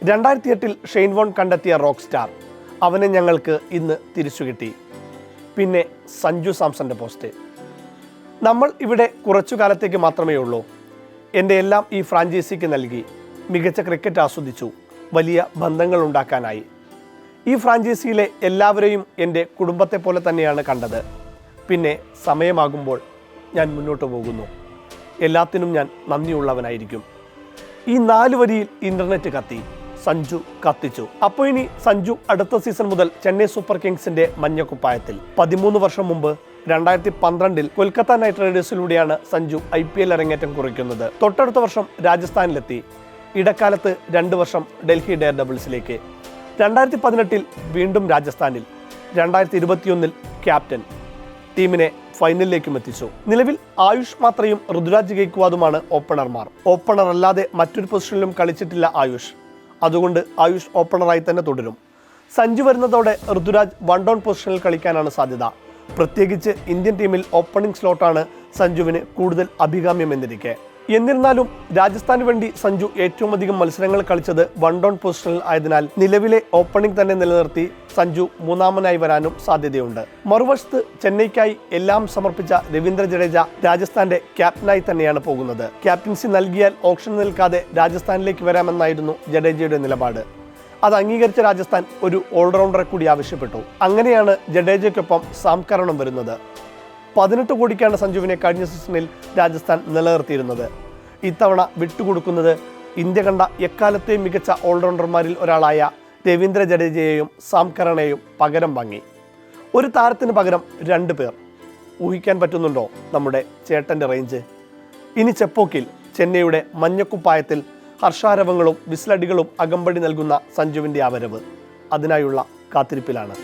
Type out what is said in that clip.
2008 Shane Warne കണ്ടെത്തിയ rock star, അവനെ ഞങ്ങൾക്ക് ഇന്ന് തിരിച്ചു കിട്ടി. പിന്നെ സഞ്ജു സാംസന്റെ പോസ്റ്റ്. നമ്മൾ ഇവിടെ കുറച്ചു കാലത്തേക്ക് മാത്രമേ ഉള്ളൂ. എൻ്റെ എല്ലാം ഈ ഫ്രാഞ്ചൈസിക്ക് നൽകി. മികച്ച ക്രിക്കറ്റ് ആസ്വദിച്ചു. വലിയ ബന്ധങ്ങൾ ഉണ്ടാക്കാനായി. ഈ ഫ്രാഞ്ചൈസിയിലെ എല്ലാവരെയും എൻ്റെ കുടുംബത്തെ പോലെ തന്നെയാണ് കണ്ടത്. പിന്നെ സമയമാകുമ്പോൾ ഞാൻ മുന്നോട്ട് പോകുന്നു. എല്ലാത്തിനും ഞാൻ നന്ദിയുള്ളവനായിരിക്കും. ഈ 4 വരിയിൽ ഇന്റർനെറ്റ് കത്തി. സഞ്ജു കത്തിച്ചു. അപ്പോൾ ഇനി സഞ്ജു അടുത്ത സീസൺ മുതൽ ചെന്നൈ സൂപ്പർ കിങ്സിന്റെ മഞ്ഞക്കുപ്പായത്തിൽ. 13 വർഷം മുമ്പ് 2012 കൊൽക്കത്ത നൈറ്റ് റൈഡേഴ്സിലൂടെയാണ് സഞ്ജു IPL അരങ്ങേറ്റം കുറിക്കുന്നത്. തൊട്ടടുത്ത വർഷം രാജസ്ഥാനിലെത്തി. ഇടക്കാലത്ത് 2 വർഷം ഡൽഹി ഡെയർ ഡബിൾസിലേക്ക്. 2018 വീണ്ടും രാജസ്ഥാനിൽ. 2021 ക്യാപ്റ്റൻ. ടീമിനെ ഫൈനലിലേക്കും എത്തിച്ചു. നിലവിൽ ആയുഷ് മാത്രയും ഋതുരാജ് ഗെയ്ക്വാദുമാണ് ഓപ്പണർമാർ. ഓപ്പണർ അല്ലാതെ മറ്റൊരു പൊസിഷനിലും കളിച്ചിട്ടില്ല ആയുഷ്. അതുകൊണ്ട് ആയുഷ് ഓപ്പണറായി തന്നെ തുടരും. സഞ്ജു വരുന്നതോടെ ഋതുരാജ് 1 ഡൗൺ പൊസിഷനിൽ കളിക്കാനാണ് സാധ്യത. പ്രത്യേകിച്ച് ഇന്ത്യൻ ടീമിൽ ഓപ്പണിംഗ് സ്ലോട്ടാണ് സഞ്ജുവിന് കൂടുതൽ അഭികാമ്യമെന്നിരിക്കെ. എന്നിരുന്നാലും രാജസ്ഥാന് വേണ്ടി സഞ്ജു ഏറ്റവും അധികം മത്സരങ്ങൾ കളിച്ചത് 1 ഡൗൺ പൊസിഷനിൽ ആയതിനാൽ നിലവിലെ ഓപ്പണിംഗ് തന്നെ നിലനിർത്തി സഞ്ജു മൂന്നാമനായി വരാനും സാധ്യതയുണ്ട്. മറുവശത്ത് ചെന്നൈക്കായി എല്ലാം സമർപ്പിച്ച രവീന്ദ്ര ജഡേജ രാജസ്ഥാന്റെ ക്യാപ്റ്റനായി തന്നെയാണ് പോകുന്നത്. ക്യാപ്റ്റൻസി നൽകിയാൽ ഓപ്ഷൻ നിൽക്കാതെ രാജസ്ഥാനിലേക്ക് വരാമെന്നായിരുന്നു ജഡേജയുടെ നിലപാട്. അത് അംഗീകരിച്ച രാജസ്ഥാൻ ഒരു ഓൾറൗണ്ടറെ കൂടി ആവശ്യപ്പെട്ടു. അങ്ങനെയാണ് ജഡേജയ്ക്കൊപ്പം സാം കരണം വരുന്നത്. 18 കോടിക്കാണ് സഞ്ജുവിനെ കഴിഞ്ഞ സീസണിൽ രാജസ്ഥാൻ നിലനിർത്തിയിരുന്നത്. ഇത്തവണ വിട്ടുകൊടുക്കുന്നത് ഇന്ത്യ കണ്ട എക്കാലത്തെയും മികച്ച ഓൾറൗണ്ടർമാരിൽ ഒരാളായ രവീന്ദ്ര ജഡേജയെയും സാം കറണെയും പകരം വാങ്ങി. ഒരു താരത്തിന് പകരം 2 പേർ. ഊഹിക്കാൻ പറ്റുന്നുണ്ടോ നമ്മുടെ ചേട്ടൻ്റെ റേഞ്ച്? ഇനി ചെപ്പോക്കിൽ ചെന്നൈയുടെ മഞ്ഞക്കുപ്പായത്തിൽ ഹർഷാരവങ്ങളും വിസിലടികളും അകമ്പടി നൽകുന്ന സഞ്ജുവിൻ്റെ ആ വരവ്. അതിനായുള്ള കാത്തിരിപ്പിലാണ്.